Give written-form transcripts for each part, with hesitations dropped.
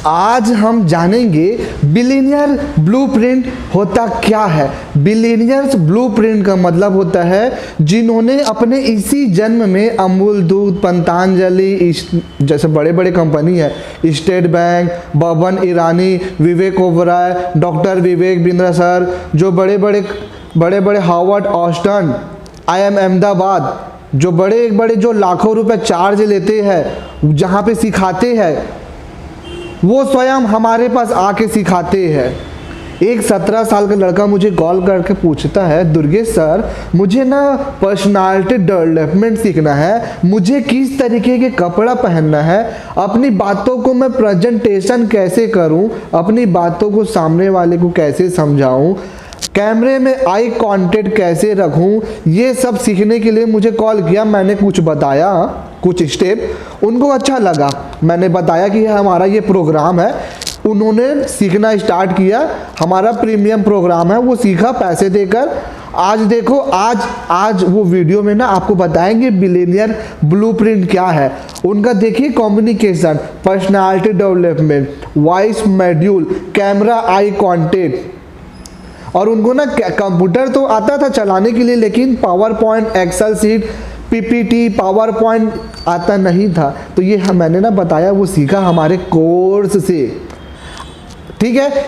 आज हम जानेंगे बिलियनियर ब्लूप्रिंट होता क्या है। बिलियनियर्स ब्लूप्रिंट का मतलब होता है जिन्होंने अपने इसी जन्म में अमूल दूध, पतंजलि जैसे बड़े बड़े कंपनी है, स्टेट बैंक, बबन ईरानी, विवेक ओबराय, डॉक्टर विवेक बिंद्रा सर, जो बड़े बड़े हार्वर्ड, ऑस्टन, IIM अहमदाबाद, जो बड़े बड़े जो लाखों रुपए चार्ज लेते हैं, जहाँ पे सिखाते हैं, वो स्वयं हमारे पास आके सिखाते हैं। एक 17 साल का लड़का मुझे कॉल करके पूछता है, दुर्गेश सर मुझे ना पर्सनालिटी डेवलपमेंट सीखना है, मुझे किस तरीके के कपड़ा पहनना है, अपनी बातों को मैं प्रेजेंटेशन कैसे करूं, अपनी बातों को सामने वाले को कैसे समझाऊं, कैमरे में आई कांटेक्ट कैसे रखूं, ये सब सीखने के लिए मुझे कॉल किया। मैंने कुछ बताया, कुछ स्टेप उनको अच्छा लगा, मैंने बताया कि हमारा ये प्रोग्राम है, उन्होंने सीखना स्टार्ट किया। हमारा प्रीमियम प्रोग्राम है, वो सीखा पैसे देकर। आज देखो, आज वो वीडियो में ना आपको बताएंगे बिलियनियर ब्लूप्रिंट क्या है। उनका देखिए communication, personality development, voice module, camera eye contact. और उनको ना कंप्यूटर तो आता था चलाने के लिए, लेकिन power point, excel sheet, PPT, power point आता नहीं था। तो ये मैंने ना बताया, वो सीखा हमारे कोर्स से। ठीक है,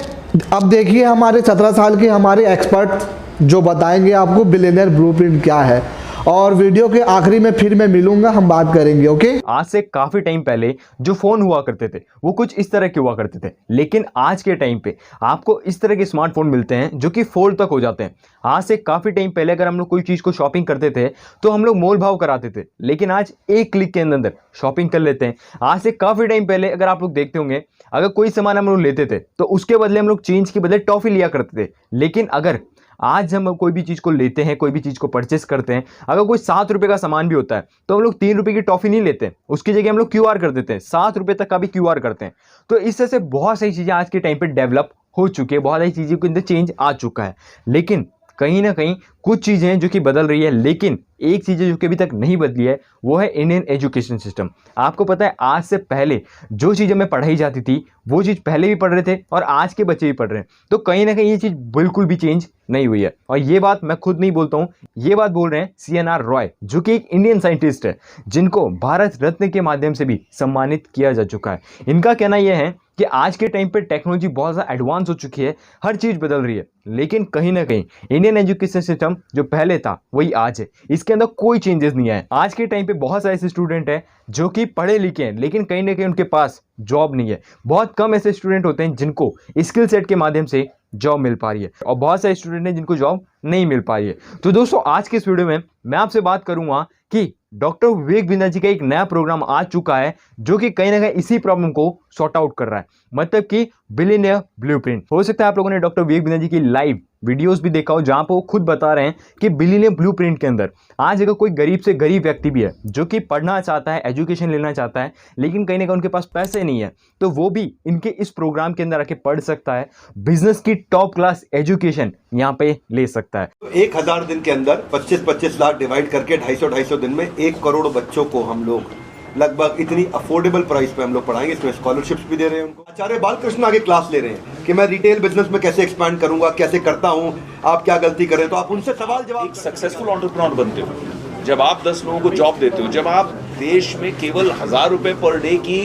अब देखिए हमारे 17 साल के हमारे एक्सपर्ट जो बताएंगे आपको बिलियनियर ब्लूप्रिंट क्या है। और वीडियो के आखिरी में फिर मैं मिलूंगा, हम बात करेंगे। ओके, आज से काफी टाइम पहले जो फोन हुआ करते थे वो कुछ इस तरह के हुआ करते थे, लेकिन आज के टाइम पे आपको इस तरह के स्मार्टफोन मिलते हैं जो कि फोल्ड तक हो जाते हैं। आज से काफी टाइम पहले अगर हम लोग कोई चीज को शॉपिंग करते थे तो हम लोग मोल भाव कराते थे, लेकिन आज एक क्लिक के अंदर शॉपिंग कर लेते हैं। आज से काफी टाइम पहले अगर आप लोग देखते होंगे, अगर कोई सामान हम लोग लेते थे तो उसके बदले हम लोग चेंज के बदले टॉफी लिया करते थे, लेकिन अगर आज हम कोई भी चीज को लेते हैं, कोई भी चीज को परचेस करते हैं, अगर कोई 7 रुपए का सामान भी होता है तो हम लोग 3 रुपए की टॉफी नहीं लेते, उसकी जगह हम लोग QR कर देते हैं, 7 रुपए तक का भी QR करते हैं। तो इस तरह से बहुत सारी चीजें आज के टाइम पे डेवलप हो चुकी है, बहुत सारी चीजों के अंदर चेंज आ चुका है। लेकिन कहीं ना कहीं कुछ चीजें जो कि बदल रही है, लेकिन एक चीज जो कि अभी तक नहीं बदली है वो है इंडियन एजुकेशन सिस्टम। आपको पता है आज से पहले जो चीज़ हमें पढ़ाई जाती थी वो चीज़ पहले भी पढ़ रहे थे और आज के बच्चे भी पढ़ रहे हैं, तो कहीं ना कहीं ये चीज़ बिल्कुल भी चेंज नहीं हुई है। और ये बात मैं खुद नहीं बोलता हूँ, ये बात बोल रहे हैं CNR रॉय, जो कि एक इंडियन साइंटिस्ट है जिनको भारत रत्न के माध्यम से भी सम्मानित किया जा चुका है। इनका कहना यह है कि आज के टाइम पे टेक्नोलॉजी बहुत ज़्यादा एडवांस हो चुकी है, हर चीज़ बदल रही है, लेकिन कहीं ना कहीं इंडियन एजुकेशन सिस्टम जो पहले था वही आज है, इसके अंदर कोई चेंजेस नहीं आए। आज के टाइम पे बहुत सारे ऐसे स्टूडेंट हैं जो कि पढ़े लिखे हैं, लेकिन कहीं ना कहीं उनके पास जॉब नहीं है। बहुत कम ऐसे स्टूडेंट होते हैं जिनको स्किल सेट के माध्यम से जॉब मिल पा रही है, और बहुत सारे स्टूडेंट हैं जिनको जॉब नहीं मिल पा रही है। तो दोस्तों आज के इस वीडियो में मैं आपसे बात करूंगा कि डॉक्टर विवेक बिंद्रा जी का एक नया प्रोग्राम आ चुका है जो कि कहीं ना कहीं इसी प्रॉब्लम को सॉर्ट आउट कर रहा है, मतलब कि बिलियनियर ब्लूप्रिंट। हो सकता है आप लोगों ने डॉक्टर विवेक बिंद्रा जी की लाइव वीडियोस भी देखा हो, जहां पर वो खुद बता रहे हैं कि बिलियनियर ब्लूप्रिंट के अंदर आज अगर कोई गरीब से गरीब व्यक्ति भी है जो कि पढ़ना चाहता है, एजुकेशन लेना चाहता है, लेकिन कहीं ना कहीं उनके पास पैसे नहीं है, तो वो भी इनके इस प्रोग्राम के अंदर आके पढ़ सकता है, बिजनेस की टॉप क्लास एजुकेशन यहाँ पे ले सकता है। 1000 दिन के अंदर 25-25 लाख डिवाइड करके 250 दिन में 1 करोड़ बच्चों को हम लोग लगभग इतनी अफोर्डेबल प्राइस पे हम लोग पढ़ाएंगे। इसमें स्कॉलरशिप्स भी दे रहे हैं उनको। आचार्य बालकृष्ण आगे क्लास ले रहे हैं कि मैं रिटेल बिजनेस में कैसे एक्सपैंड करूंगा, कैसे करता हूं, आप क्या गलती कर रहे हैं, तो आप उनसे सवाल जवाब। एक सक्सेसफुल एंटरप्रेन्योर बनते हो जब आप 10 लोगों को जॉब देते हो, जब आप देश में केवल 1000 रुपए पर डे की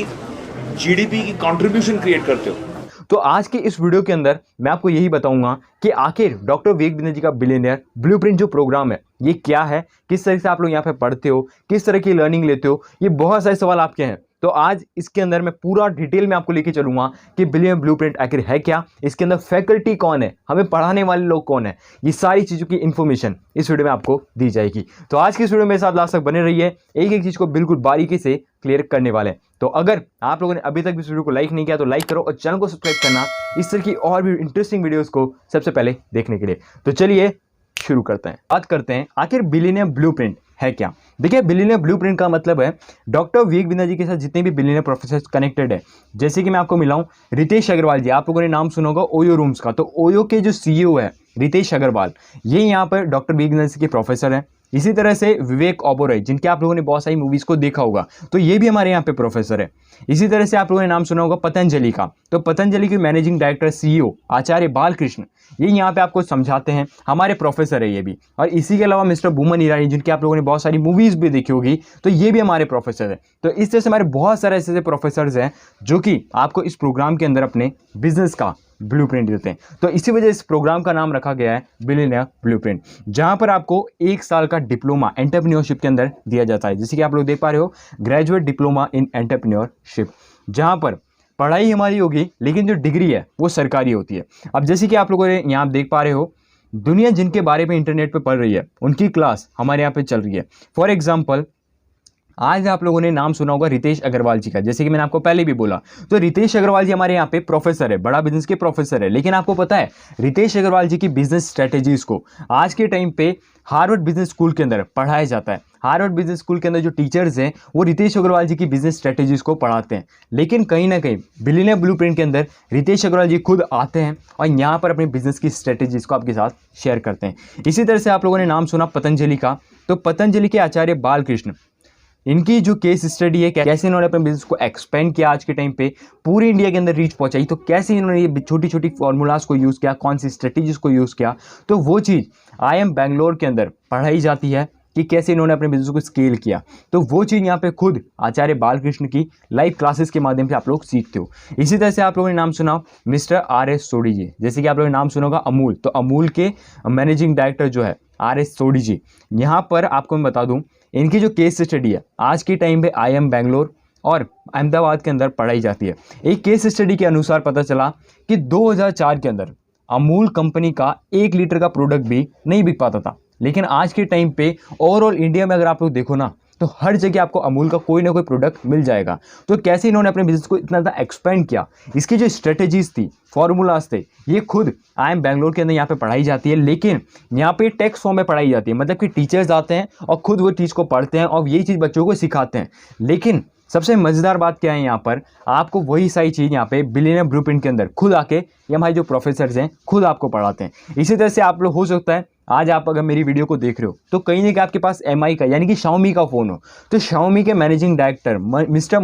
GDP की कंट्रीब्यूशन क्रिएट करते हो। तो आज के इस वीडियो के अंदर मैं आपको यही बताऊंगा कि आखिर डॉक्टर विवेक बिंद्रा जी का बिलियनियर ब्लूप्रिंट जो प्रोग्राम है ये क्या है, किस तरह से आप लोग यहाँ पे पढ़ते हो, किस तरह की लर्निंग लेते हो, ये बहुत सारे सवाल आपके हैं। तो आज इसके अंदर मैं पूरा डिटेल में आपको लेके चलूंगा कि बिलियनियर ब्लूप्रिंट आखिर है क्या, इसके अंदर फैकल्टी कौन है, हमें पढ़ाने वाले लोग कौन है, ये सारी चीज़ों की इन्फॉर्मेशन इस वीडियो में आपको दी जाएगी। तो आज की इस वीडियो में साथ लास्ट तक बने रहिए, एक एक चीज़ को बिल्कुल बारीकी से क्लियर करने वाले हैं। तो अगर आप लोगों ने अभी तक इस वीडियो को लाइक नहीं किया तो लाइक करो और चैनल को सब्सक्राइब करना इस तरह की और भी इंटरेस्टिंग वीडियोस को सबसे पहले देखने के लिए। तो चलिए शुरू करते हैं, बात करते हैं आखिर बिलियनियर ब्लूप्रिंट है क्या। देखिए, बिलियनियर ब्लूप्रिंट का मतलब है डॉक्टर विवेक बिंद्रा जी के साथ जितने भी बिलियनियर प्रोफेसर कनेक्टेड है, जैसे कि मैं आपको मिलाऊं रितेश अग्रवाल जी, आप लोगों ने नाम सुना होगा ओयो रूम्स का, तो ओयो के जो CEO है रितेश अग्रवाल, ये यहाँ पर डॉक्टर विवेक बिंद्रा जी के प्रोफेसर हैं। इसी तरह से विवेक ओबेरॉय, जिनके आप लोगों ने बहुत सारी मूवीज़ को देखा होगा, तो ये भी हमारे यहाँ पे प्रोफेसर है। इसी तरह से आप लोगों ने नाम सुना होगा पतंजलि का, तो पतंजलि के मैनेजिंग डायरेक्टर CEO आचार्य बालकृष्ण, ये यहाँ पे आपको समझाते हैं, हमारे प्रोफेसर है ये भी। और इसी के अलावा मिस्टर बूमन ईरानी, जिनके आप लोगों ने बहुत सारी मूवीज़ भी देखी होगी, तो ये भी हमारे प्रोफेसर है। तो इस तरह से हमारे बहुत सारे ऐसे प्रोफेसर्स हैं जो कि आपको इस प्रोग्राम के अंदर अपने बिजनेस का ब्लूप्रिंट देते हैं। तो इसी वजह इस प्रोग्राम का नाम रखा गया है बिलियनियर ब्लूप्रिंट, जहां पर आपको 1 साल का डिप्लोमा एंटरप्रेन्योरशिप के अंदर दिया जाता है। जैसे कि आप लोग देख पा रहे हो, ग्रेजुएट डिप्लोमा इन एंटरप्रेन्योरशिप, जहां पर पढ़ाई हमारी होगी लेकिन जो डिग्री है वो सरकारी होती है। अब जैसे कि आप लोगों ने यहाँ देख पा रहे हो, दुनिया जिनके बारे में इंटरनेट पे पढ़ रही है उनकी क्लास हमारे यहाँ पे चल रही है। फॉर एग्जाम्पल, आज आप लोगों ने नाम सुना होगा रितेश अग्रवाल जी का, जैसे कि मैंने आपको पहले भी बोला। तो रितेश अग्रवाल जी हमारे यहाँ पे प्रोफेसर है, बड़ा बिजनेस के प्रोफेसर है। लेकिन आपको पता है रितेश अग्रवाल जी की बिजनेस स्ट्रेटेजीज को आज के टाइम पे हार्वर्ड बिजनेस स्कूल के अंदर पढ़ाया जाता है। हार्वर्ड बिजनेस स्कूल के अंदर जो टीचर्स हैं वो रितेश अग्रवाल जी की बिजनेस स्ट्रेटेजीज को पढ़ाते हैं। लेकिन कहीं ना कहीं बिलियनियर ब्लूप्रिंट के अंदर रितेश अग्रवाल जी खुद आते हैं और यहाँ पर अपने बिजनेस की स्ट्रेटेजीज को आपके साथ शेयर करते हैं। इसी तरह से आप लोगों ने नाम सुना पतंजलि का, तो पतंजलि के आचार्य बालकृष्ण, इनकी जो केस स्टडी है, कैसे इन्होंने अपने बिजनेस को एक्सपेंड किया, आज के टाइम पे पूरी इंडिया के अंदर रीच पहुंचाई, तो कैसे इन्होंने ये छोटी छोटी फॉर्मूलाज को यूज़ किया, कौन सी स्ट्रेटेजीज को यूज़ किया, तो वो चीज़ IIM बैंगलोर के अंदर पढ़ाई जाती है कि कैसे इन्होंने अपने बिजनेस को स्केल किया। तो वो चीज़ यहाँ पे खुद आचार्य बालकृष्ण की लाइव क्लासेस के माध्यम से आप लोग सीखते हो। इसी तरह से आप लोगों ने नाम सुना मिस्टर RS सोडी जी, जैसे कि आप लोगों ने नाम सुना होगा अमूल, तो अमूल के मैनेजिंग डायरेक्टर जो है RS सोडी जी। यहाँ पर आपको मैं बता दूँ, इनकी जो केस स्टडी है आज के टाइम पे IIM बैंगलोर और अहमदाबाद के अंदर पढ़ाई जाती है। एक केस स्टडी के अनुसार पता चला कि 2004 के अंदर अमूल कंपनी का 1 लीटर का प्रोडक्ट भी नहीं बिक पाता था। लेकिन आज के टाइम पे ओवरऑल इंडिया में अगर आप लोग देखो ना, तो हर जगह आपको अमूल का कोई ना कोई प्रोडक्ट मिल जाएगा। तो कैसे इन्होंने अपने बिजनेस को इतना ज़्यादा एक्सपेंड किया, इसकी जो स्ट्रेटेजीज थी, फॉर्मूलाज थे, ये खुद IIM बैंगलोर के अंदर यहाँ पे पढ़ाई जाती है। लेकिन यहाँ पे टेक्स्ट फॉर्म में पढ़ाई जाती है, मतलब कि टीचर्स आते हैं और खुद वो चीज़ को पढ़ते हैं और यही चीज़ बच्चों को सिखाते हैं। लेकिन सबसे मज़ेदार बात क्या है, यहाँ पर आपको वही सारी चीज़ यहाँ पे बिलियनियर ब्लूप्रिंट के अंदर खुद आके ये हमारे जो प्रोफेसर्स हैं खुद आपको पढ़ाते हैं। इसी तरह से आप लोग, हो सकता है आज आप अगर मेरी वीडियो को देख रहे हो तो कहीं ना कहीं आपके पास MI का यानी कि Xiaomi का फ़ोन हो, तो Xiaomi के managing director mister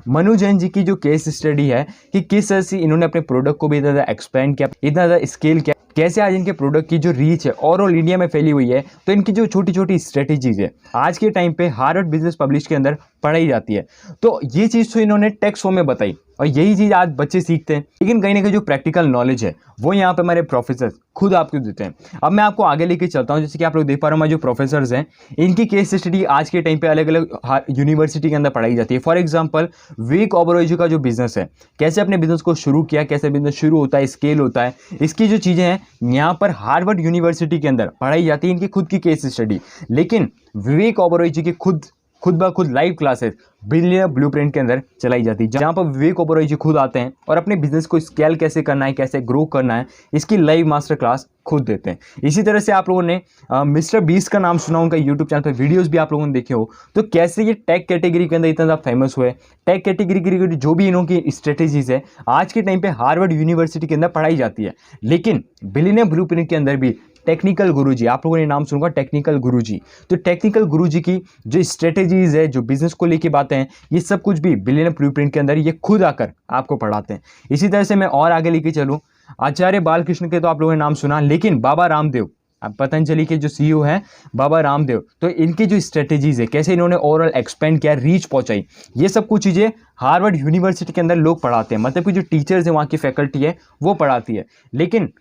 Manu Jain ji की जो केस स्टडी है कि किस तरह से इन्होंने अपने प्रोडक्ट को भी इतना ज़्यादा एक्सपेंड किया, इतना ज़्यादा स्केल किया, कैसे आज इनके प्रोडक्ट की जो रीच है ओवरऑल इंडिया में फैली हुई है। तो इनकी जो छोटी छोटी स्ट्रेटेजीज है आज के टाइम पे हार्वर्ड बिजनेस पब्लिश के अंदर पढ़ाई जाती है। तो ये चीज़ तो इन्होंने टेक्स्ट फॉर्म में बताई और यही चीज़ आज बच्चे सीखते हैं। लेकिन कहीं ना कहीं जो प्रैक्टिकल नॉलेज है वो यहाँ पे हमारे प्रोफेसर खुद आपको देते हैं। अब मैं आपको आगे लेके चलता हूँ, जैसे कि आप लोग देख पा रहे हो हमारे जो प्रोफेसर्स हैं इनकी केस स्टडी आज के टाइम पे अलग अलग यूनिवर्सिटी के अंदर पढ़ाई जाती है। फॉर एग्जाम्पल, विवेक ओबेरॉय जी का जो बिजनेस है, कैसे अपने बिजनेस को शुरू किया, कैसे बिजनेस शुरू होता है, स्केल होता है, इसकी जो चीज़ें हैं यहाँ पर हार्वर्ड यूनिवर्सिटी के अंदर पढ़ाई जाती है, इनकी खुद की केस स्टडी। लेकिन विवेक ओबेरॉय जी की खुद ब खुद लाइव क्लासेस बिलियनियर ब्लूप्रिंट के अंदर चलाई जाती है, जहाँ पर विवेक ओबेरॉय जी खुद आते हैं और अपने बिजनेस को स्केल कैसे करना है, कैसे ग्रो करना है, इसकी लाइव मास्टर क्लास खुद देते हैं। इसी तरह से आप लोगों ने मिस्टर बीस्ट का नाम सुना, उनका यूट्यूब चैनल पर वीडियोस भी आप लोगों ने देखे हो। तो कैसे ये टेक कैटेगरी के अंदर इतना ज़्यादा फेमस हुए, टेक कैटेगरी की जो भी इनकी स्ट्रेटेजीज है आज के टाइम पे हार्वर्ड यूनिवर्सिटी के अंदर पढ़ाई जाती है। लेकिन बिलियनियर ब्लूप्रिंट के अंदर भी टेक्निकल गुरुजी, आप लोगों ने नाम सुना टेक्निकल गुरुजी, तो टेक्निकल गुरुजी की जो स्ट्रेटेजीज है, जो बिजनेस को लेके बातें हैं, ये सब कुछ भी बिलियनियर ब्लूप्रिंट के अंदर ये खुद आकर आपको पढ़ाते हैं। इसी तरह से मैं और आगे लेके चलूँ, आचार्य बालकृष्ण के तो आप लोगों ने नाम सुना, लेकिन बाबा रामदेव, अब पतंजलि के जो CEO हैं बाबा रामदेव, तो इनकी जो स्ट्रेटेजीज है, कैसे इन्होंने ओवरऑल एक्सपेंड किया, रीच पहुंचाई, ये सब कुछ चीज़ें हार्वर्ड यूनिवर्सिटी के अंदर लोग पढ़ाते हैं, मतलब कि जो टीचर्स हैं, वहाँ की फैकल्टी है वो पढ़ाती है। लेकिन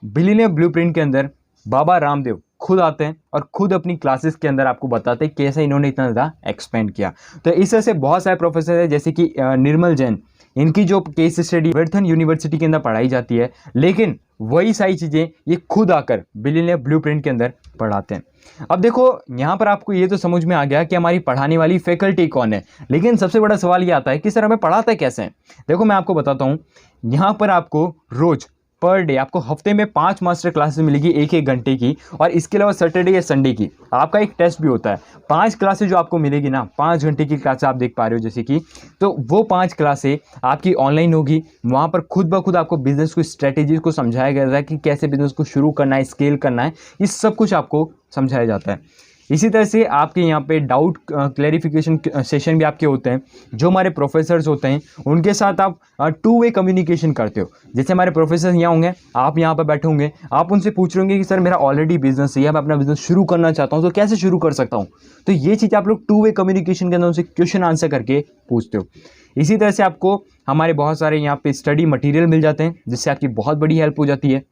बिलियनियर ब्लूप्रिंट के अंदर बाबा रामदेव खुद आते हैं और खुद अपनी क्लासेस के अंदर आपको बताते हैं कैसे इन्होंने इतना ज़्यादा एक्सपेंड किया। तो इस तरह से बहुत सारे प्रोफेसर हैं, जैसे कि निर्मल जैन, इनकी जो केस स्टडी वर्धन यूनिवर्सिटी के अंदर पढ़ाई जाती है। लेकिन वही सारी चीज़ें ये खुद आकर बिलियनियर ब्लूप्रिंट के अंदर पढ़ाते हैं। अब देखो, यहाँ पर आपको ये तो समझ में आ गया कि हमारी पढ़ाने वाली फैकल्टी कौन है, लेकिन सबसे बड़ा सवाल ये आता है कि सर हमें पढ़ाता कैसे है। देखो मैं आपको बताता हूँ, यहाँ पर आपको रोज़ पर डे आपको हफ्ते में 5 मास्टर क्लासेस मिलेगी 1-1 घंटे की, और इसके अलावा सैटरडे या संडे की आपका एक टेस्ट भी होता है। 5 क्लासेस जो आपको मिलेगी ना, 5 घंटे की क्लास आप देख पा रहे हो जैसे कि, तो वो 5 क्लासें आपकी ऑनलाइन होगी। वहाँ पर खुद ब खुद आपको बिजनेस को स्ट्रेटेजीज को समझाया गया है कि कैसे बिजनेस को शुरू करना है, स्केल करना है, ये सब कुछ आपको समझाया जाता है। इसी तरह से आपके यहाँ पे डाउट क्लैरिफिकेशन सेशन भी आपके होते हैं, जो हमारे प्रोफेसर्स होते हैं उनके साथ आप 2 वे कम्युनिकेशन करते हो। जैसे हमारे प्रोफेसर यहाँ होंगे, आप यहाँ पर बैठे होंगे, आप उनसे पूछ रहे होंगे कि सर मेरा ऑलरेडी बिजनेस है, मैं अपना बिजनेस शुरू करना चाहता हूँ, तो कैसे शुरू कर सकता हूँ। तो ये चीज़ आप लोग 2 वे कम्युनिकेशन के अंदर उनसे क्वेश्चन आंसर करके पूछते हो। इसी तरह से आपको हमारे बहुत सारे यहाँ पे स्टडी मटेरियल मिल जाते हैं, जिससे आपकी बहुत बड़ी हेल्प हो जाती है।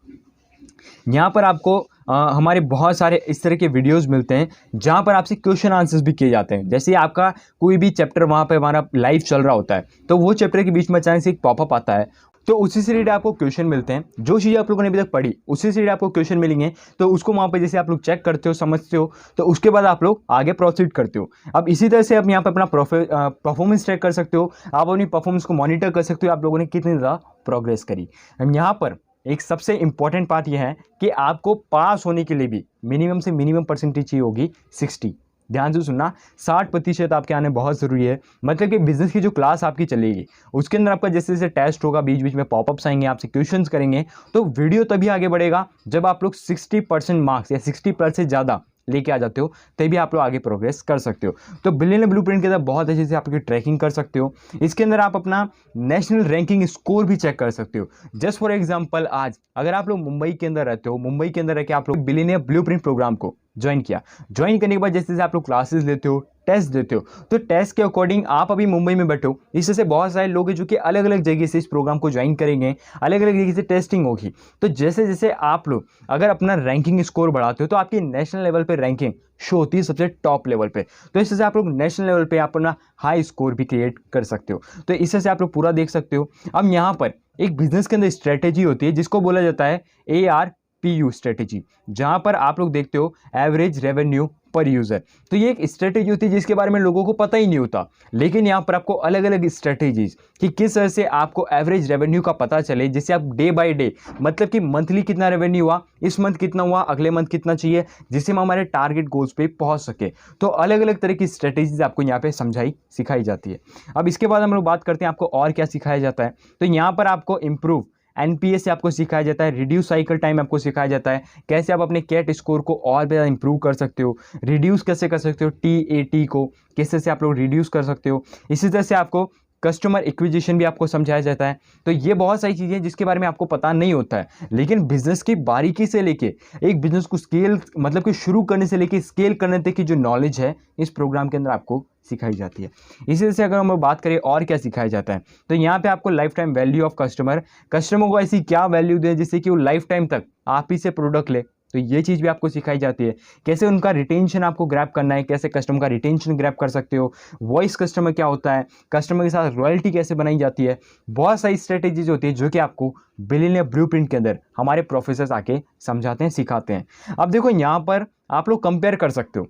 यहाँ पर आपको हमारे बहुत सारे इस तरह के वीडियोस मिलते हैं, जहाँ पर आपसे क्वेश्चन आंसर्स भी किए जाते हैं। जैसे आपका कोई भी चैप्टर वहाँ पे हमारा लाइव चल रहा होता है, तो वो चैप्टर के बीच में अचानक से एक पॉपअप आता है, तो उसी से रिलेटेड आपको क्वेश्चन मिलते हैं। जो चीज़ आप लोगों ने अभी तक पढ़ी उसी से रिलेटेड आपको क्वेश्चन मिलेंगे, तो उसको वहाँ पे जैसे आप लोग चेक करते हो, समझते हो, तो उसके बाद आप लोग आगे प्रोसीड करते हो। अब इसी तरह से आप यहाँ पर अपना परफॉर्मेंस ट्रैक कर सकते हो, आप अपनी परफॉर्मेंस को मॉनिटर कर सकते हो, आप लोगों ने कितनी ज़्यादा प्रोग्रेस करी। हम यहाँ पर एक सबसे इंपॉर्टेंट पार्ट यह है कि आपको पास होने के लिए भी मिनिमम से मिनिमम परसेंटेज चाहिए होगी 60। ध्यान से सुनना, 60% आपके आने बहुत ज़रूरी है। मतलब कि बिजनेस की जो क्लास आपकी चलेगी उसके अंदर आपका जैसे जैसे टेस्ट होगा, बीच बीच में पॉपअप्स आएंगे, आपसे क्वेश्चंस करेंगे, तो वीडियो तभी आगे बढ़ेगा जब आप लोग 60% मार्क्स या 60+ से ज़्यादा लेके आ जाते हो, तभी आप लोग आगे प्रोग्रेस कर सकते हो। तो बिलियनियर ब्लूप्रिंट के अंदर बहुत अच्छे से आप लोग ट्रैकिंग कर सकते हो। इसके अंदर आप अपना नेशनल रैंकिंग स्कोर भी चेक कर सकते हो। जस्ट फॉर एग्जांपल, आज अगर आप लोग मुंबई के अंदर रहते हो, मुंबई के अंदर रह के आप लोग बिलियनियर ब्लूप्रिंट प्रोग्राम को ज्वाइन किया, ज्वाइन करने के बाद जैसे जैसे आप लोग क्लासेस लेते हो, टेस्ट देते हो, तो टेस्ट के अकॉर्डिंग आप अभी मुंबई में बैठे हो, इससे बहुत सारे लोग हैं जो कि अलग अलग जगह से इस प्रोग्राम को ज्वाइन करेंगे, अलग अलग जगह से टेस्टिंग होगी। तो जैसे जैसे आप लोग अगर अपना रैंकिंग स्कोर बढ़ाते हो, तो आपकी नेशनल लेवल पे रैंकिंग शो होती है सबसे टॉप लेवल पे। तो इससे आप लोग नेशनल लेवल पे अपना हाई स्कोर भी क्रिएट कर सकते हो। तो इससे से आप लोग पूरा देख सकते हो। अब यहाँ पर एक बिजनेस के अंदर स्ट्रेटेजी होती है जिसको बोला जाता है ARPU स्ट्रेटेजी, जहाँ पर आप लोग देखते हो एवरेज रेवेन्यू पर यूज़र। तो ये एक स्ट्रेटेजी होती है जिसके बारे में लोगों को पता ही नहीं होता, लेकिन यहाँ पर आपको अलग अलग स्ट्रेटेजीज कि किस तरह से आपको एवरेज रेवेन्यू का पता चले, जिससे आप डे बाय डे, मतलब कि मंथली कितना रेवेन्यू हुआ, इस मंथ कितना हुआ, अगले मंथ कितना चाहिए, जिससे हम हमारे टारगेट गोल्स पे पहुंच सके। तो अलग अलग तरह की स्ट्रेटेजीज आपको यहाँ पे सिखाई जाती है। अब इसके बाद हम लोग बात करते हैं आपको और क्या सिखाया जाता है। तो यहाँ पर आपको इम्प्रूव NPS से आपको सिखाया जाता है, रिड्यूस साइकिल टाइम आपको सिखाया जाता है, कैसे आप अपने कैट स्कोर को और ज़्यादा इंप्रूव कर सकते हो, रिड्यूस कैसे कर सकते हो, TAT को कैसे से आप लोग रिड्यूस कर सकते हो। इसी तरह से आपको कस्टमर एक्विजिशन भी आपको समझाया जाता है। तो ये बहुत सारी चीज़ें जिसके बारे में आपको पता नहीं होता है, लेकिन बिजनेस की बारीकी से लेके एक बिजनेस को स्केल, मतलब कि शुरू करने से लेके स्केल करने तक की जो नॉलेज है इस प्रोग्राम के अंदर आपको सिखाई जाती है। इसी तरह से अगर हम बात करें और क्या सिखाया जाता है, तो यहाँ पे आपको life time value of customer को ऐसी क्या वैल्यू दे जिससे कि वो लाइफ टाइम तक आप ही से प्रोडक्ट ले, तो ये चीज़ भी आपको सिखाई जाती है। कैसे उनका रिटेंशन आपको ग्रैब करना है, कैसे कस्टमर का रिटेंशन ग्रैब कर सकते हो, वॉइस कस्टमर क्या होता है, कस्टमर के साथ रॉयल्टी कैसे बनाई जाती है, बहुत सारी स्ट्रेटेजीज होती है जो कि आपको बिलियनियर ब्लूप्रिंट के अंदर हमारे प्रोफेसर्स आके समझाते हैं, सिखाते हैं। अब देखो यहाँ पर आप लोग कंपेयर कर सकते हो,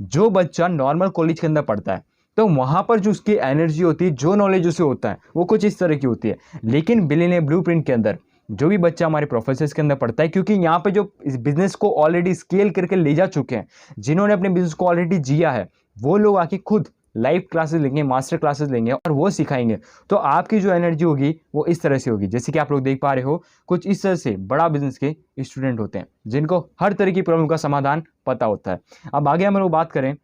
जो बच्चा नॉर्मल कॉलेज के अंदर पढ़ता है तो वहाँ पर जो उसकी एनर्जी होती है, जो नॉलेज उसे होता है वो कुछ इस तरह की होती है। लेकिन बिलियनियर ब्लूप्रिंट के अंदर जो भी बच्चा हमारे प्रोफेसर्स के अंदर पढ़ता है, क्योंकि यहाँ पे जो इस बिज़नेस को ऑलरेडी स्केल करके ले जा चुके हैं, जिन्होंने अपने बिज़नेस को ऑलरेडी जिया है, वो लोग आके खुद लाइव क्लासेस लेंगे, मास्टर क्लासेस लेंगे और वो सिखाएंगे। तो आपकी जो एनर्जी होगी वो इस तरह से होगी, जैसे कि आप लोग देख पा रहे हो, कुछ इस तरह से बड़ा बिजनेस के स्टूडेंट होते हैं जिनको हर तरह की प्रॉब्लम का समाधान पता होता है। अब आगे हम लोग बात करें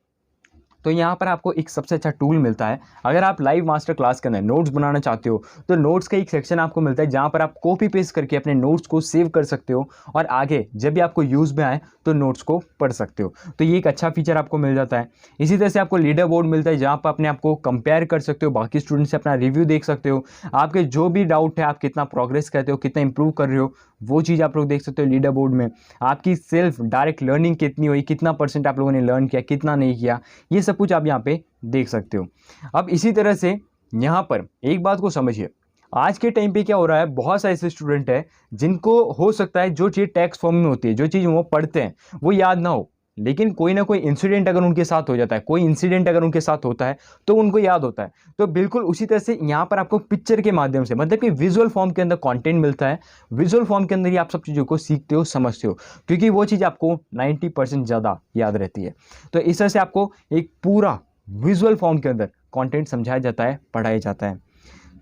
तो यहाँ पर आपको एक सबसे अच्छा टूल मिलता है। अगर आप लाइव मास्टर क्लास के अंदर नोट्स बनाना चाहते हो तो नोट्स का एक सेक्शन आपको मिलता है जहाँ पर आप कॉपी पेस्ट करके अपने नोट्स को सेव कर सकते हो और आगे जब भी आपको यूज़ में आए तो नोट्स को पढ़ सकते हो। तो ये एक अच्छा फीचर आपको मिल जाता है। इसी तरह से आपको लीडर बोर्ड मिलता है जहाँ पर अपने आपको कंपेयर कर सकते हो, बाकी स्टूडेंट से अपना रिव्यू देख सकते हो, आपके जो भी डाउट है, आप कितना प्रोग्रेस करते हो, कितना इंप्रूव कर रहे हो, वो चीज़ आप लोग देख सकते हो लीडर बोर्ड में। आपकी सेल्फ डायरेक्ट लर्निंग कितनी हुई, कितना % आप लोगों ने लर्न किया, कितना नहीं किया, ये सब कुछ आप यहाँ पे देख सकते हो। अब इसी तरह से यहाँ पर एक बात को समझिए, आज के टाइम पे क्या हो रहा है, बहुत सारे ऐसे स्टूडेंट हैं जिनको हो सकता है जो चीज़ टेक्स्ट फॉर्म में होती है, जो चीज़ वो पढ़ते हैं वो याद ना हो, लेकिन कोई ना कोई इंसिडेंट अगर उनके साथ हो जाता है, कोई इंसिडेंट अगर उनके साथ होता है तो उनको याद होता है। तो बिल्कुल उसी तरह से यहाँ पर आपको पिक्चर के माध्यम से, मतलब कि विजुअल फॉर्म के अंदर कंटेंट मिलता है, विजुअल फॉर्म के अंदर ही आप सब चीज़ों को सीखते हो, समझते हो, क्योंकि वो चीज़ आपको 90% ज़्यादा याद रहती है। तो इस तरह से आपको एक पूरा विजुअल फॉर्म के अंदर कंटेंट समझाया जाता है, पढ़ाया जाता है।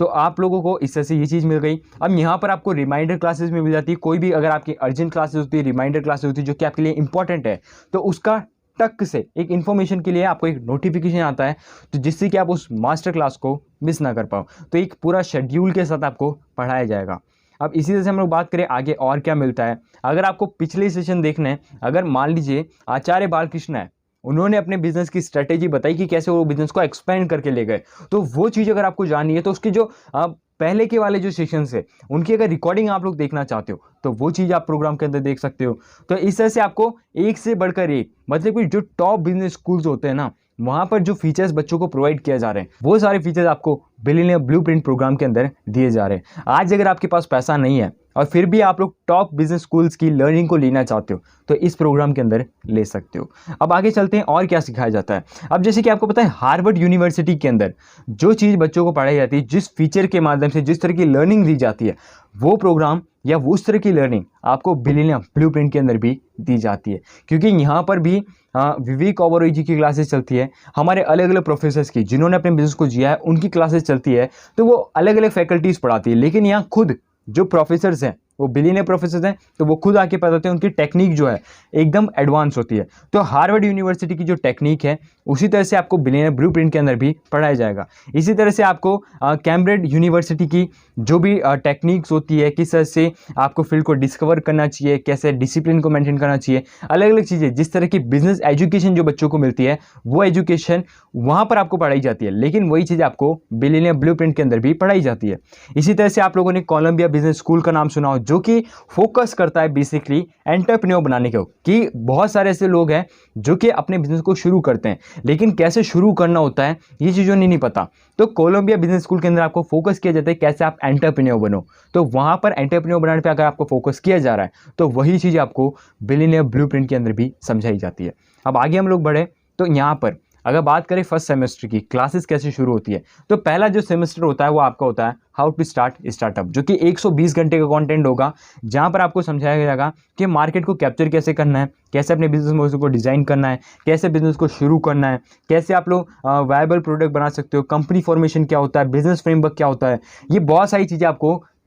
तो आप लोगों को इस तरह से ये चीज़ मिल गई। अब यहाँ पर आपको रिमाइंडर क्लासेस में मिल जाती है। कोई भी अगर आपकी अर्जेंट क्लासेस होती है, रिमाइंडर क्लासेस होती है जो कि आपके लिए इंपॉर्टेंट है, तो उसका टक से एक इन्फॉर्मेशन के लिए आपको एक नोटिफिकेशन आता है, तो जिससे कि आप उस मास्टर क्लास को मिस ना कर पाओ। तो एक पूरा शेड्यूल के साथ आपको पढ़ाया जाएगा। अब इसी तरह से हम लोग बात करें आगे और क्या मिलता है। अगर आपको पिछले सेशन देखना है, अगर मान लीजिए आचार्य बालकृष्ण है, उन्होंने अपने बिजनेस की स्ट्रेटेजी बताई कि कैसे वो बिजनेस को एक्सपेंड करके ले गए, तो वो चीज़ अगर आपको जाननी है तो उसके जो पहले के वाले जो सेशंस है उनकी अगर रिकॉर्डिंग आप लोग देखना चाहते हो तो वो चीज़ आप प्रोग्राम के अंदर देख सकते हो। तो इस तरह से आपको एक से बढ़कर एक, मतलब कि जो टॉप बिजनेस स्कूल्स होते हैं ना, वहाँ पर जो फीचर्स बच्चों को प्रोवाइड किया जा रहे हैं वो सारे फीचर्स आपको बिलियनियर ब्लूप्रिंट प्रोग्राम के अंदर दिए जा रहे हैं। आज अगर आपके पास पैसा नहीं है और फिर भी आप लोग टॉप बिजनेस स्कूल्स की लर्निंग को लेना चाहते हो तो इस प्रोग्राम के अंदर ले सकते हो। अब आगे चलते हैं और क्या सिखाया जाता है। अब जैसे कि आपको पता है हार्वर्ड यूनिवर्सिटी के अंदर जो चीज़ बच्चों को पढ़ाई जाती है, जिस फीचर के माध्यम से जिस तरह की लर्निंग दी जाती है, वो प्रोग्राम या वो उस तरह की लर्निंग आपको बिलियनियर ब्लूप्रिंट के अंदर भी दी जाती है। क्योंकि यहाँ पर भी विवेक ओबरॉय जी की क्लासेस चलती है, हमारे अलग अलग प्रोफेसर्स की जिन्होंने अपने बिजनेस को जिया है उनकी क्लासेस चलती है, तो वो अलग अलग फैकल्टीज़ पढ़ाती है। लेकिन यहाँ खुद जो प्रोफेसर्स हैं वो बिलियनियर प्रोफेसर्स हैं, तो वो खुद आके बताते हैं, उनकी टेक्निक जो है एकदम एडवांस होती है। तो हार्वर्ड यूनिवर्सिटी की जो टेक्निक है उसी तरह से आपको बिलियनियर ब्लूप्रिंट के अंदर भी पढ़ाया जाएगा। इसी तरह से आपको कैम्ब्रिज यूनिवर्सिटी की जो भी टेक्निक्स होती है, किस तरह से आपको फील्ड को डिस्कवर करना चाहिए, कैसे डिसिप्लिन को मेंटेन करना चाहिए, अलग अलग चीज़ें, जिस तरह की बिजनेस एजुकेशन जो बच्चों को मिलती है वो एजुकेशन वहाँ पर आपको पढ़ाई जाती है। लेकिन वही चीज़ आपको बिलियनियर ब्लूप्रिंट के अंदर भी पढ़ाई जाती है। इसी तरह से आप लोगों ने कोलंबिया बिजनेस स्कूल का नाम सुना हो, जो कि फोकस करता है बेसिकली एंटरप्रेन्योर बनाने के, कि बहुत सारे ऐसे लोग हैं जो कि अपने बिजनेस को शुरू करते हैं लेकिन कैसे शुरू करना होता है ये चीज़ों नहीं पता। तो कोलंबिया बिजनेस स्कूल के अंदर आपको फोकस किया जाता है कैसे आप एंटरप्रेन्योर बनो। तो वहाँ पर एंटरप्रेन्योर बनाने पे अगर आपको फोकस किया जा रहा है तो वही चीज़ आपको बिलियनियर ब्लूप्रिंट के अंदर भी समझाई जाती है। अब आगे हम लोग बढ़े तो यहाँ पर अगर बात करें फर्स्ट सेमेस्टर की क्लासेस कैसे शुरू होती है, तो पहला जो सेमेस्टर होता है वो आपका होता है हाउ टू स्टार्ट स्टार्टअप, जो कि 120 घंटे का कंटेंट होगा, जहां पर आपको समझाया जाएगा कि मार्केट को कैप्चर कैसे करना है, कैसे अपने बिजनेस मॉडल को डिज़ाइन करना है, कैसे बिजनेस को शुरू करना है, कैसे आप लोग वायबल प्रोडक्ट बना सकते हो, कंपनी फॉर्मेशन क्या होता है, बिजनेस फ्रेमवर्क क्या होता है, ये बहुत सारी चीज़ें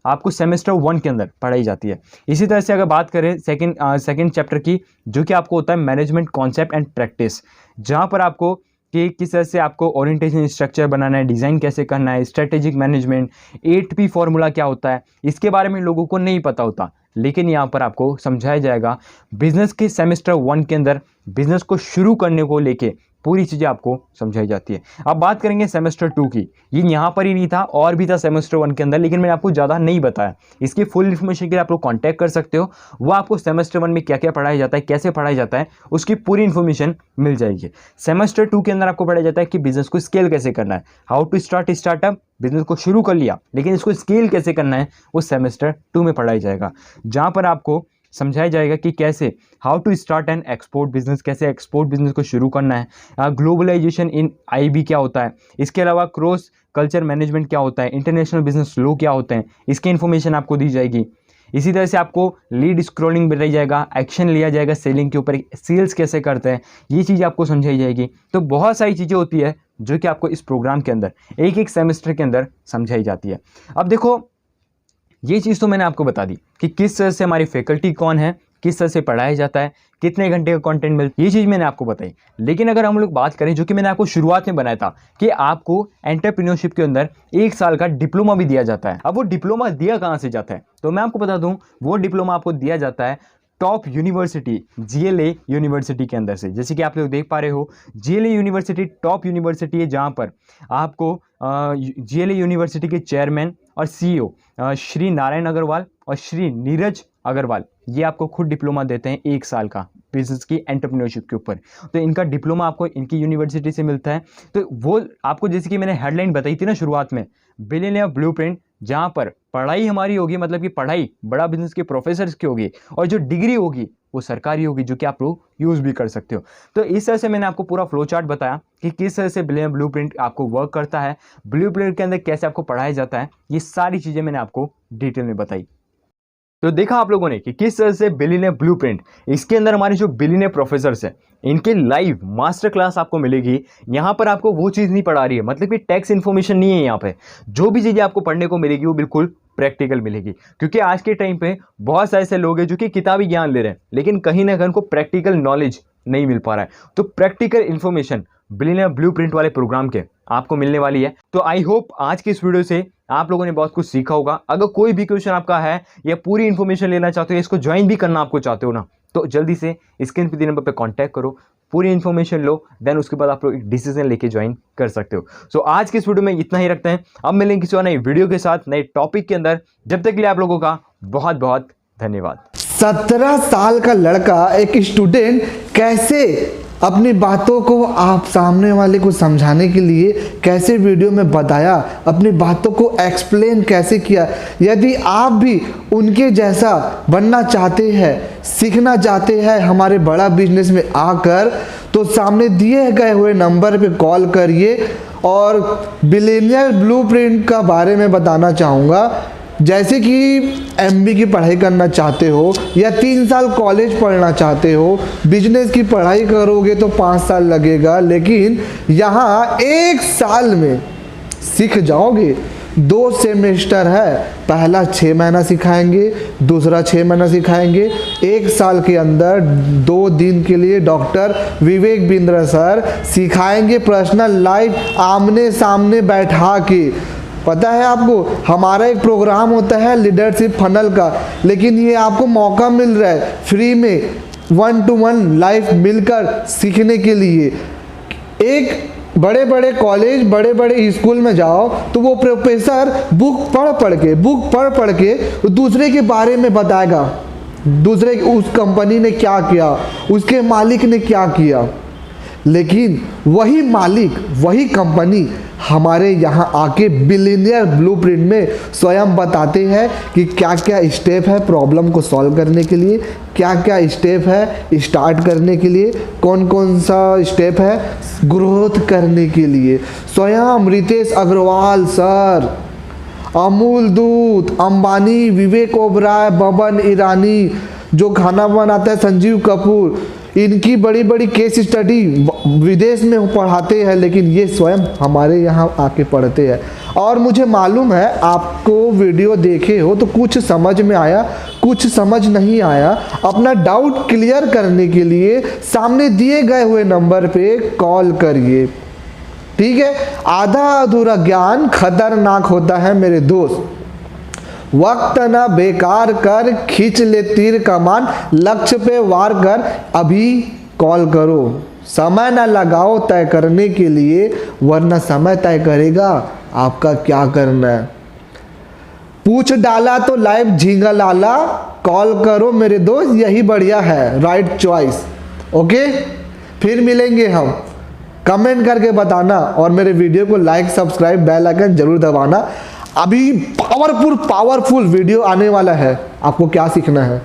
आपको सेमेस्टर 1 के अंदर पढ़ाई जाती है। इसी तरह से अगर बात करें सेकंड चैप्टर की, जो कि आपको होता है मैनेजमेंट कॉन्सेप्ट एंड प्रैक्टिस, जहां पर आपको कि किस तरह से आपको ओरिएंटेशन स्ट्रक्चर बनाना है, डिज़ाइन कैसे करना है, स्ट्रेटेजिक मैनेजमेंट, 8P फॉर्मूला क्या होता है, इसके बारे में लोगों को नहीं पता होता, लेकिन यहाँ पर आपको समझाया जाएगा। बिजनेस के सेमेस्टर 1 के अंदर बिजनेस को शुरू करने को लेके पूरी चीज़ें आपको समझाई जाती है। अब बात करेंगे सेमेस्टर 2 की, ये यहाँ पर ही नहीं था और भी था सेमेस्टर 1 के अंदर, लेकिन मैंने आपको ज़्यादा नहीं बताया। इसकी फुल इन्फॉर्मेशन के लिए आप लोग कॉन्टैक्ट कर सकते हो, वो आपको सेमेस्टर 1 में क्या क्या पढ़ाया जाता है, कैसे पढ़ाया जाता है, उसकी पूरी इन्फॉर्मेशन मिल जाएगी। सेमेस्टर 2 के अंदर आपको पढ़ाया जाता है कि बिजनेस को स्केल कैसे करना है, how to start startup, business को शुरू कर लिया लेकिन इसको स्केल कैसे करना है वो सेमेस्टर 2 में पढ़ाया जाएगा, जहाँ पर आपको समझाया जाएगा कि कैसे how to start and export business, कैसे एक्सपोर्ट बिजनेस को शुरू करना है, ग्लोबलाइजेशन इन IB क्या होता है, इसके अलावा क्रॉस कल्चर मैनेजमेंट क्या होता है, इंटरनेशनल बिजनेस लॉ क्या होते हैं, इसकी इन्फॉर्मेशन आपको दी जाएगी। इसी तरह से आपको लीड स्क्रॉलिंग बताई जाएगा, एक्शन लिया जाएगा सेलिंग के ऊपर, सेल्स कैसे करते हैं, ये चीज़ आपको समझाई जाएगी। तो बहुत सारी चीज़ें होती है जो कि आपको इस प्रोग्राम के अंदर एक एक सेमेस्टर के अंदर समझाई जाती है। अब देखो ये चीज़ तो मैंने आपको बता दी कि किस तरह से हमारी फैकल्टी कौन है, किस तरह से पढ़ाया जाता है, कितने घंटे का कंटेंट मिलता है, ये चीज़ मैंने आपको बताई। लेकिन अगर हम लोग बात करें, जो कि मैंने आपको शुरुआत में बनाया था कि आपको एंटरप्रेन्योरशिप के अंदर 1 साल का डिप्लोमा भी दिया जाता है। अब वो डिप्लोमा दिया कहाँ से जाता है, तो मैं आपको बता दूं, वो डिप्लोमा आपको दिया जाता है टॉप यूनिवर्सिटी GLA यूनिवर्सिटी के अंदर से। जैसे कि आप लोग देख पा रहे हो, GLA यूनिवर्सिटी टॉप यूनिवर्सिटी है, जहाँ पर आपको GLA यूनिवर्सिटी के चेयरमैन और CEO श्री नारायण अग्रवाल और श्री नीरज अग्रवाल, ये आपको खुद डिप्लोमा देते हैं 1 साल का बिजनेस की एंटरप्रेन्योरशिप के ऊपर। तो इनका डिप्लोमा आपको इनकी यूनिवर्सिटी से मिलता है। तो वो आपको, जैसे कि मैंने हेडलाइन बताई थी ना शुरुआत में, बिलियनियर ब्लूप्रिंट, जहाँ पर पढ़ाई हमारी होगी, मतलब कि पढ़ाई बड़ा बिजनेस के प्रोफेसर्स की होगी, और जो डिग्री होगी वो सरकारी होगी जो कि आप लोग यूज़ भी कर सकते हो। तो इस तरह से मैंने आपको पूरा फ्लो चार्ट बताया कि किस तरह से बिलियनियर ब्लूप्रिंट आपको वर्क करता है, ब्लूप्रिंट के अंदर कैसे आपको पढ़ाया जाता है, ये सारी चीज़ें मैंने आपको डिटेल में बताई। तो देखा आप लोगों ने कि किस तरह से बिलियनियर ब्लूप्रिंट, इसके अंदर हमारे जो बिलियनियर प्रोफेसर्स हैं इनके लाइव मास्टर क्लास आपको मिलेगी। यहाँ पर आपको वो चीज़ नहीं पढ़ा रही है, मतलब कि टैक्स इन्फॉर्मेशन नहीं है। यहाँ पे जो भी चीज़ें आपको पढ़ने को मिलेगी वो बिल्कुल प्रैक्टिकल मिलेगी, क्योंकि आज के टाइम पे बहुत सारे ऐसे लोग हैं जो कि किताबी ज्ञान ले रहे हैं लेकिन कहीं ना कहीं उनको प्रैक्टिकल नॉलेज नहीं मिल पा रहा है। तो प्रैक्टिकल इन्फॉर्मेशन बिलियनियर ब्लूप्रिंट वाले प्रोग्राम के आपको मिलने वाली है। तो आई होप आज की इस वीडियो से आप लोगों ने बहुत कुछ सीखा होगा। अगर कोई भी क्वेश्चन आपका है या पूरी इन्फॉर्मेशन लेना चाहते हो, इसको ज्वाइन भी करना आपको चाहते हो ना, तो जल्दी से स्क्रीन पे दिए नंबर पे कांटेक्ट करो, पूरी इन्फॉर्मेशन लो, देन उसके बाद आप लोग एक डिसीजन लेके ज्वाइन कर सकते हो। सो आज की इस वीडियो में इतना ही रखते हैं। अब मिलेंगे किसी और नई वीडियो के साथ, नए टॉपिक के अंदर। जब तक के लिए आप लोगों का बहुत बहुत धन्यवाद। 17 साल का लड़का, एक स्टूडेंट, कैसे अपनी बातों को आप सामने वाले को समझाने के लिए कैसे वीडियो में बताया, अपनी बातों को एक्सप्लेन कैसे किया। यदि आप भी उनके जैसा बनना चाहते हैं, सीखना चाहते हैं हमारे बड़ा बिजनेस में आकर, तो सामने दिए गए हुए नंबर पे कॉल करिए। और बिलियनियर ब्लूप्रिंट का बारे में बताना चाहूँगा, जैसे कि एमबी की पढ़ाई करना चाहते हो या 3 साल कॉलेज पढ़ना चाहते हो, बिजनेस की पढ़ाई करोगे तो 5 साल लगेगा, लेकिन यहाँ 1 साल में सीख जाओगे। 2 सेमेस्टर है, पहला 6 महीना सिखाएंगे, दूसरा 6 महीना सिखाएंगे। 1 साल के अंदर 2 दिन के लिए डॉक्टर विवेक बिंद्रा सर सिखाएंगे पर्सनल लाइफ, आमने सामने बैठा के। पता है आपको, हमारा एक प्रोग्राम होता है लीडरशिप फनल का, लेकिन ये आपको मौका मिल रहा है फ्री में 1 to 1 लाइफ मिलकर सीखने के लिए। एक बड़े बड़े कॉलेज, बड़े बड़े स्कूल में जाओ तो वो प्रोफेसर बुक पढ़ के दूसरे के बारे में बताएगा, दूसरे उस कंपनी ने क्या किया, उसके मालिक ने क्या किया। लेकिन वही मालिक, वही कंपनी हमारे यहाँ आके बिलियनियर ब्लूप्रिंट में स्वयं बताते हैं कि क्या क्या स्टेप है प्रॉब्लम को सॉल्व करने के लिए, क्या क्या स्टेप है स्टार्ट करने के लिए, कौन कौन सा स्टेप है ग्रोथ करने के लिए। स्वयं रितेश अग्रवाल सर, अमूल दूत, अंबानी, विवेक ओबराय, बबन ईरानी, जो खाना बनाता है संजीव कपूर, इनकी बड़ी बड़ी केस स्टडी विदेश में पढ़ाते हैं, लेकिन ये स्वयं हमारे यहाँ आके पढ़ते हैं। और मुझे मालूम है आपको वीडियो देखे हो तो कुछ समझ में आया, कुछ समझ नहीं आया। अपना डाउट क्लियर करने के लिए सामने दिए गए हुए नंबर पे कॉल करिए, ठीक है। आधा अधूरा ज्ञान खतरनाक होता है मेरे दोस्त। वक्त ना बेकार कर, खींच ले तीर कमान, लक्ष्य पे वार कर, अभी कॉल करो। समय ना लगाओ तय करने के लिए, वरना समय तय करेगा आपका क्या करना है। पूछ डाला तो लाइव झींगा लाला, कॉल करो मेरे दोस्त, यही बढ़िया है, राइट चॉइस। ओके, फिर मिलेंगे हम। कमेंट करके बताना और मेरे वीडियो को लाइक, सब्सक्राइब, बेल आइकन जरूर दबाना। अभी पावरफुल वीडियो आने वाला है, आपको क्या सीखना है।